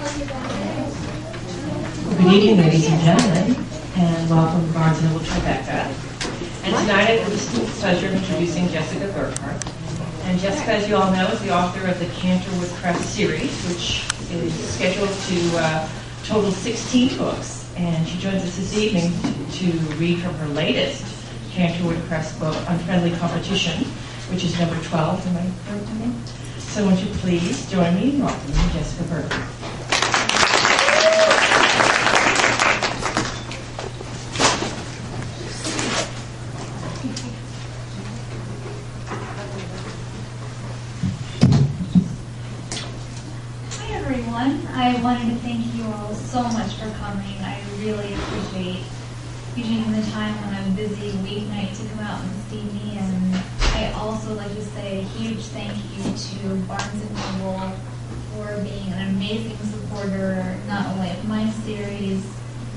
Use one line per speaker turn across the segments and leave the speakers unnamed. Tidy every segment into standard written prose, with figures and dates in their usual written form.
Good evening, ladies and gentlemen, and welcome to Barnes & Noble Tribeca. And tonight I have the distinct pleasure of introducing Jessica Burkhart. And Jessica, as you all know, is the author of the Canterwood Crest series, which is scheduled to total 16 books. And she joins us this evening to read from her latest Canterwood Crest book, Unfriendly Competition, which is number 12. Am I correct in that? So won't you please join me in welcoming Jessica Burkhart.
I wanted to thank you all so much for coming. I really appreciate you taking the time on a busy weeknight to come out and see me. And I also like to say a huge thank you to Barnes & Noble for being an amazing supporter, not only of my series,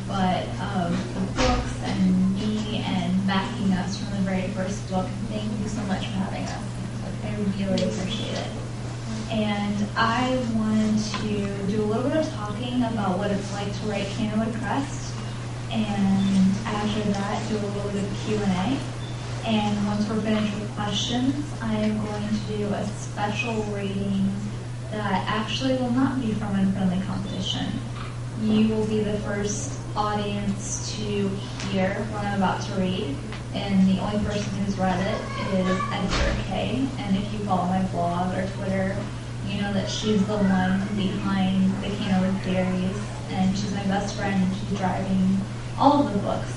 but of the books and me, and backing us from the very first book. Thank you so much for having us. I really appreciate it. And I wanted to do a little bit of talking about what it's like to write Canterwood Crest, and after that do a little bit of Q&A. And once we're finished with questions, I am going to do a special reading that actually will not be from Unfriendly Competition. You will be the first audience to hear what I'm about to read, and the only person who's read it is Editor K. And if you follow my blog or Twitter, you know that she's the one behind the Canterwood series, and she's my best friend, and she's driving all of the books.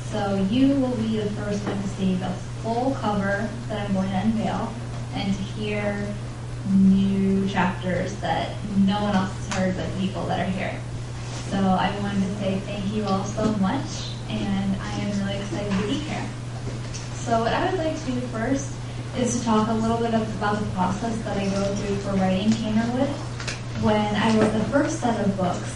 So you will be the first one to see the full cover that I'm going to unveil, and to hear new chapters that no one else has heard but people that are here. So I wanted to say thank you all so much, and I am really excited to be here. So what I would like to do first is to talk a little bit about the process that I go through for writing Canterwood. When I wrote the first set of books,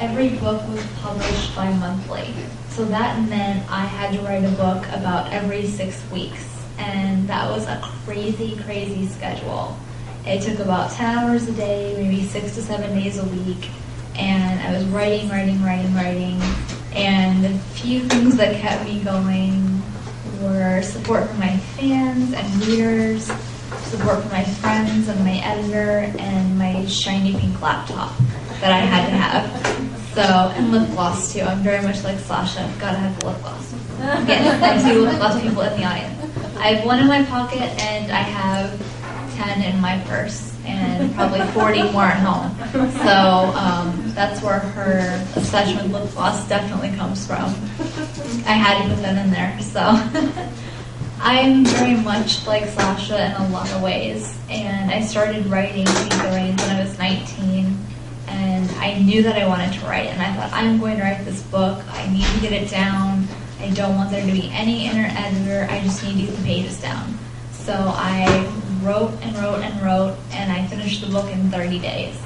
every book was published bi-monthly. So that meant I had to write a book about every 6 weeks. And that was a crazy, crazy schedule. It took about 10 hours a day, maybe 6 to 7 days a week. And I was writing. And the few things that kept me going were support from my fans and readers, support from my friends and my editor, and my shiny pink laptop that I had to have. So, and lip gloss too. I'm very much like Sasha. Gotta have the lip gloss. Yes, I see lip gloss people in the audience. I have one in my pocket, and I have 10 in my purse, and probably 40 more at home. So that's where her obsession with lip gloss definitely comes from. I had to put that in there. So I'm very much like Sasha in a lot of ways, and I started writing figurines when I was 19, and I knew that I wanted to write, and I thought, I'm going to write this book. I need to get it down. I don't want there to be any inner editor. I just need to get the pages down. So I wrote, and I finished the book in 30 days.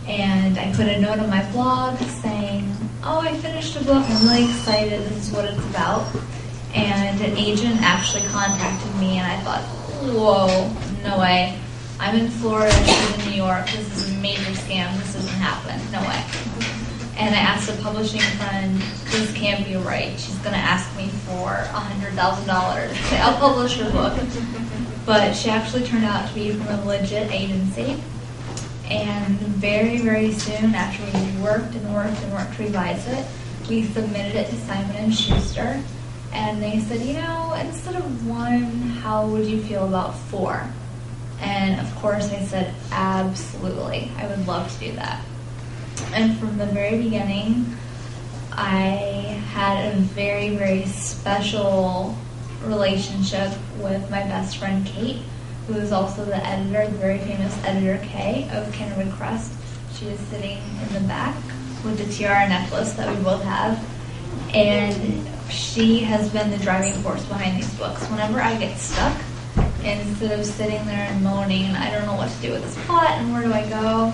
And I put a note on my blog saying, oh, I finished a book, I'm really excited, this is what it's about. And an agent actually contacted me, and I thought, whoa, no way. I'm in Florida, she's in New York, this is a major scam, this doesn't happen, no way. And I asked a publishing friend, this can't be right, she's going to ask me for $100,000. Say, I'll publish her book. But she actually turned out to be from a legit agency. And very, very soon after we worked to revise it, we submitted it to Simon & Schuster. And they said, you know, instead of 1, how would you feel about 4? And of course I said, absolutely, I would love to do that. And from the very beginning, I had a very, very special relationship with my best friend Kate, who is also the editor, the very famous Editor K of Canterwood Crest. She is sitting in the back with the tiara necklace that we both have. And she has been the driving force behind these books. Whenever I get stuck, instead of sitting there and moaning, and I don't know what to do with this plot, and where do I go,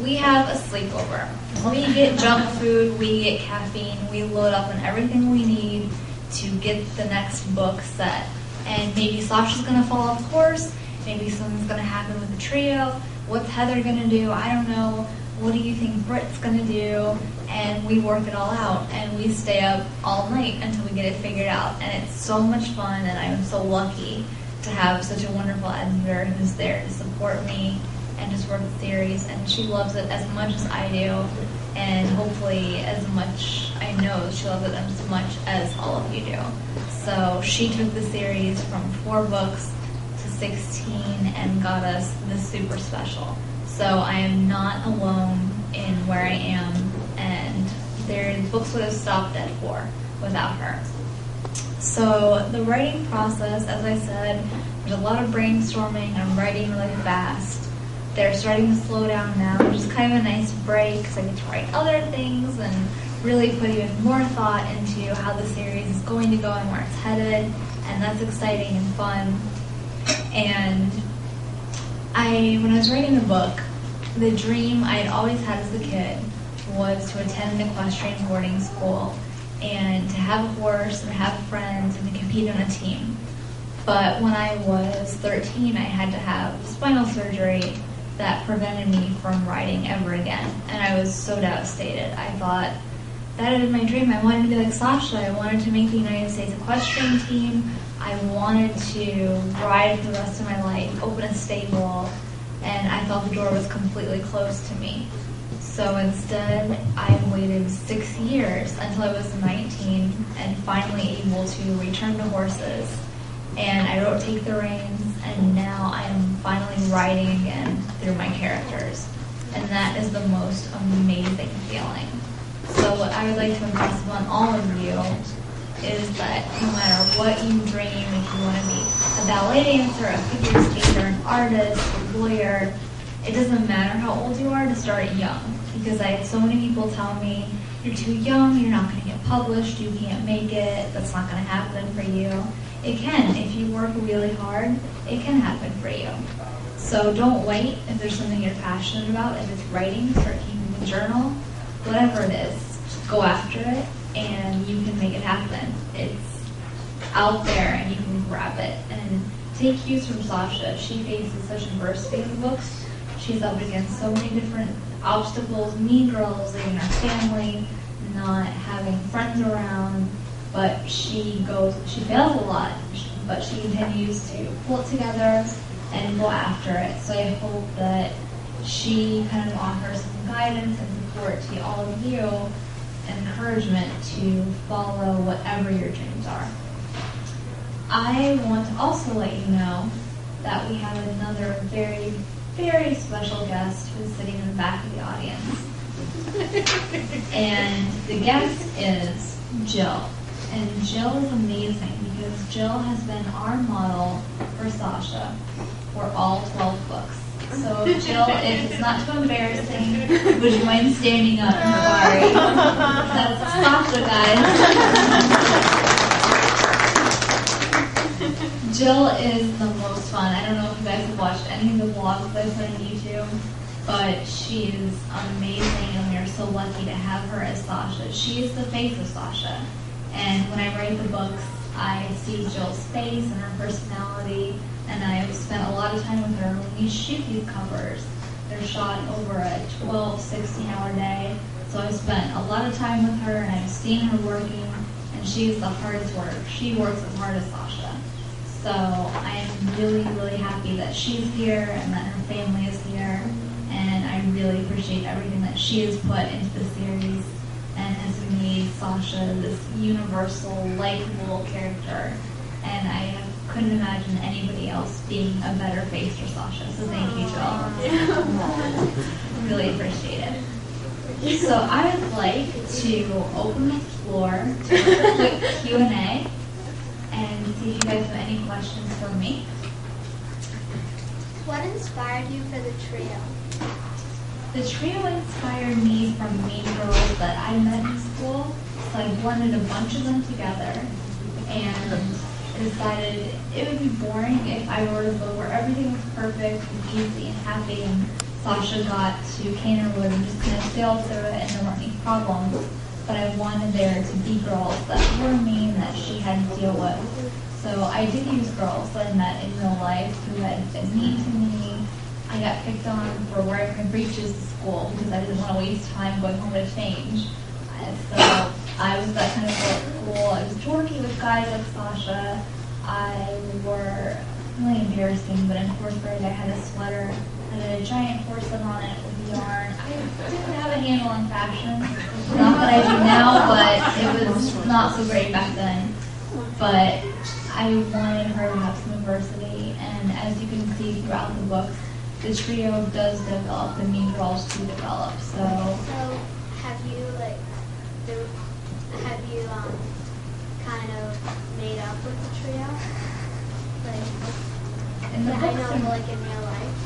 we have a sleepover. We get junk food, we get caffeine, we load up on everything we need to get the next book set. And maybe Sasha's going to fall off course, maybe something's going to happen with the trio, what's Heather going to do? I don't know. What do you think Britt's going to do? And we work it all out, and we stay up all night until we get it figured out. And it's so much fun, and I'm so lucky to have such a wonderful editor who's there to support me and just work the series. And she loves it as much as I do, and hopefully as much, I know she loves it as much as all of you do. So she took the series from 4 books to 16 and got us this super special. So I am not alone in where I am, and the books would have stopped at 4 without her. So the writing process, as I said, there's a lot of brainstorming. I'm writing really fast. They're starting to slow down now, which is kind of a nice break because I get to write other things and really put even more thought into how the series is going to go and where it's headed, and that's exciting and fun. And when I was writing the book, the dream I had always had as a kid was to attend an equestrian boarding school and to have a horse and have friends and to compete on a team. But when I was 13, I had to have spinal surgery that prevented me from riding ever again. And I was so devastated. I thought, that had been my dream. I wanted to be like Sasha. I wanted to make the United States equestrian team. I wanted to ride for the rest of my life, open a stable, and I thought the door was completely closed to me. So instead, I waited 6 years until I was 19 and finally able to return to horses. And I wrote Take the Reins, and now I am finally riding again through my characters. And that is the most amazing feeling. So what I would like to impress upon all of you is that no matter what you dream, if you want to be a ballet dancer, a figure skater, an artist, a lawyer, it doesn't matter how old you are to start young. Because I had so many people tell me, you're too young, you're not going to get published, you can't make it, that's not going to happen for you. It can. If you work really hard, it can happen for you. So don't wait if there's something you're passionate about. If it's writing, start keeping a journal, whatever it is, just go after it and you can make it happen. It's out there and you can grab it. And take cues from Sasha. She faces such adversity in the books. She's up against so many different obstacles, mean girls, leaving her family, not having friends around, but she fails a lot, but she continues to pull it together and go after it. So I hope that she kind of offers some guidance and support to all of you and encouragement to follow whatever your dreams are. I want to also let you know that we have another very, very special guest who's sitting in the back of the audience. And the guest is Jill. And Jill is amazing because Jill has been our model for Sasha for all 12 books. So Jill, if it's not too embarrassing, would you mind standing up? I'm sorry. That's Sasha, guys. Jill is the most fun. I don't know if you guys have watched any of the vlogs that I put on YouTube, but she is amazing, and we are so lucky to have her as Sasha. She is the face of Sasha. And when I write the books, I see Jill's face and her personality, and I've spent a lot of time with her. When we shoot these covers, they're shot over a 12, 16-hour day. So I've spent a lot of time with her, and I've seen her working, and she is the hardest worker. She works as hard as Sasha. So I'm really, really happy that she's here and that her family is here, and I really appreciate everything that she has put into the series and has made Sasha this universal, likable character. And I couldn't imagine anybody else being a better face for Sasha. So thank you, Jill. Really appreciate it. So I would like to open the floor to a quick Q&A and see if you guys have any questions for me.
What inspired you for the trio?
The trio inspired me from mean girls that I met in school, so I blended a bunch of them together and decided it would be boring if I wrote a book where everything was perfect and easy and happy and Sasha got to Canterwood and just kind of sailed through it and there weren't any problems. But I wanted there to be girls that were mean that she had to deal with. So I did use girls that I met in real life who had been mean to me, I got picked on for wearing my breeches to school because I didn't want to waste time going home to change. And so I was that kind of girl at school. I was dorky with guys like Sasha. I wore, really embarrassing, but in 4th grade I had a sweater that had a giant horse on it with yarn. I didn't have a handle on fashion. Not that I do now, but it was not so great back then. But I wanted her to have some adversity, and as you can see throughout the book, the trio does develop, the mean girls do develop. So
have you kind of made up with the trio? Like
in the
I
books,
know, like in real life.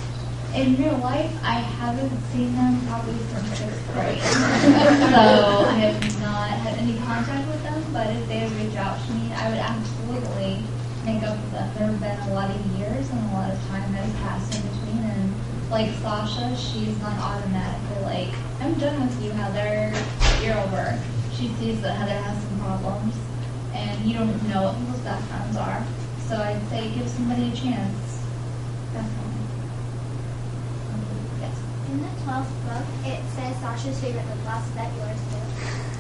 in real life, I haven't seen them probably from 6th grade. So I have not had any contact with them, but if they would reach out to me, I would absolutely make up with them. There have been a lot of years and a lot of time that has passed in between, and like Sasha, she's not automatically like, I'm done with you, Heather, you're over. She sees that Heather has some problems, and you don't know what people's backgrounds are. So I'd say give somebody a chance. Definitely. Yes.
In the 12th book, it says Sasha's favorite lip gloss. Is that yours too?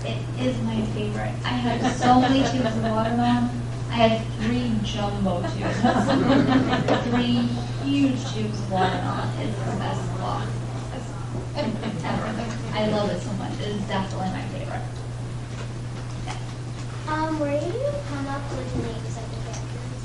It is my favorite. I had so many tubes of watermelon. I had 3 jumbo tubes. 3 huge tubes of watermelon. It's the best gloss ever. I love it so much. It is definitely my favorite.
Where do you come up with the names of the characters?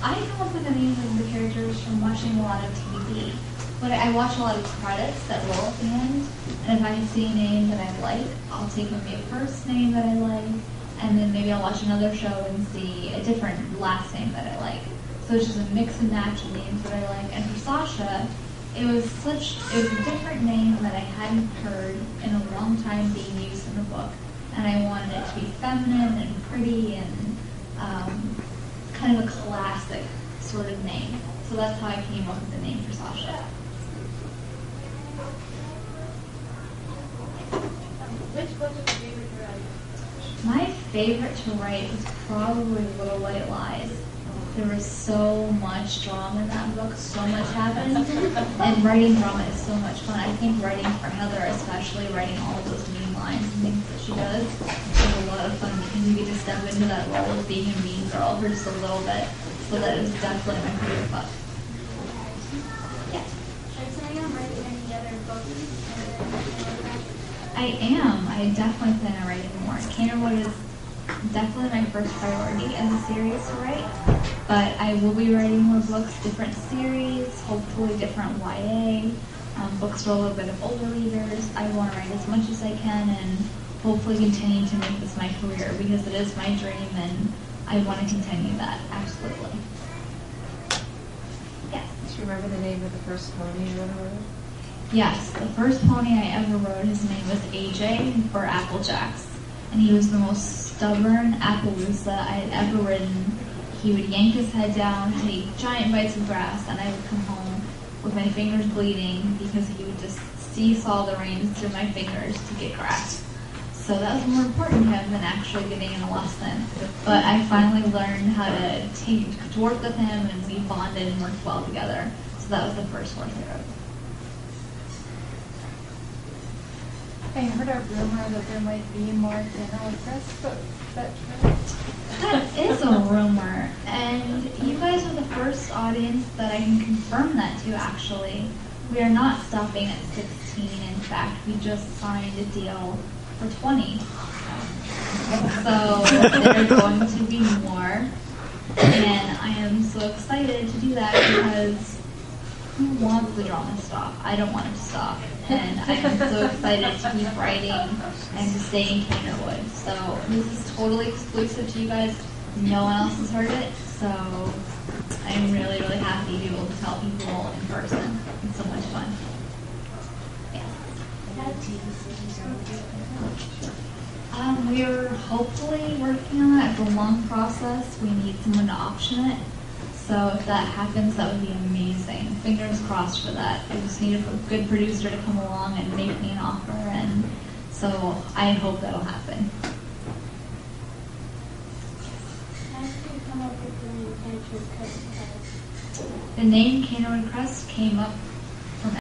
I come up with the names of the characters from watching a lot of TV. But I watch a lot of credits that roll at the end, and if I see a name that I like, I'll take maybe a first name that I like, and then maybe I'll watch another show and see a different last name that I like. So it's just a mix and match of names that I like. And for Sasha, it was a different name that I hadn't heard in a long time being used in the book. And I wanted it to be feminine and pretty and kind of a classic sort of name. So that's how I came up with the name for Sasha.
Which book is your favorite to write?
My favorite to write was probably Little White Lies. There was so much drama in that book, so much happened, and writing drama is so much fun. I think writing for Heather, especially writing all of those mean lines and things that she does, is a lot of fun because you get to step into that role of being a mean girl for just a little bit. So that is definitely my favorite book. Yeah.
Are you planning on writing any other books?
I am. I definitely plan on writing more. Canterwood is definitely my first priority as a series to write, but I will be writing more books, different series, hopefully different YA, books for a little bit of older readers. I want to write as much as I can and hopefully continue to make this my career because it is my dream and I want to continue that, absolutely. Yes.
Do you remember the name of the first pony you ever wrote?
Yes, the first pony I ever rode, his name was AJ, or Applejacks, and he was the most stubborn Appaloosa I had ever ridden. He would yank his head down, take giant bites of grass, and I would come home with my fingers bleeding because he would just seesaw the reins through my fingers to get grass. So that was more important to him than actually getting in a lesson. But I finally learned how to work with him, and we bonded and worked well together. So that was the first horse I rode.
I heard a rumor that there might be more Canterwood Crest, but that's true.
That is a rumor, and you guys are the first audience that I can confirm that to, actually. We are not stopping at 16. In fact, we just signed a deal for 20. So there are going to be more, and I am so excited to do that because who wants the drama to stop? I don't want it to stop. And I am so excited to keep writing and to stay in Canterwood. So this is totally exclusive to you guys. No one else has heard it. So I'm really, really happy to be able to tell people in person. It's so much fun. Yeah. We're hopefully working on that. It's a long process. We need someone to option it. So if that happens, that would be amazing. Fingers crossed for that. I just need a good producer to come along and make me an offer, and so I hope that'll happen.
How did you come up with the name Canterwood Crest?
The name Canterwood Crest came up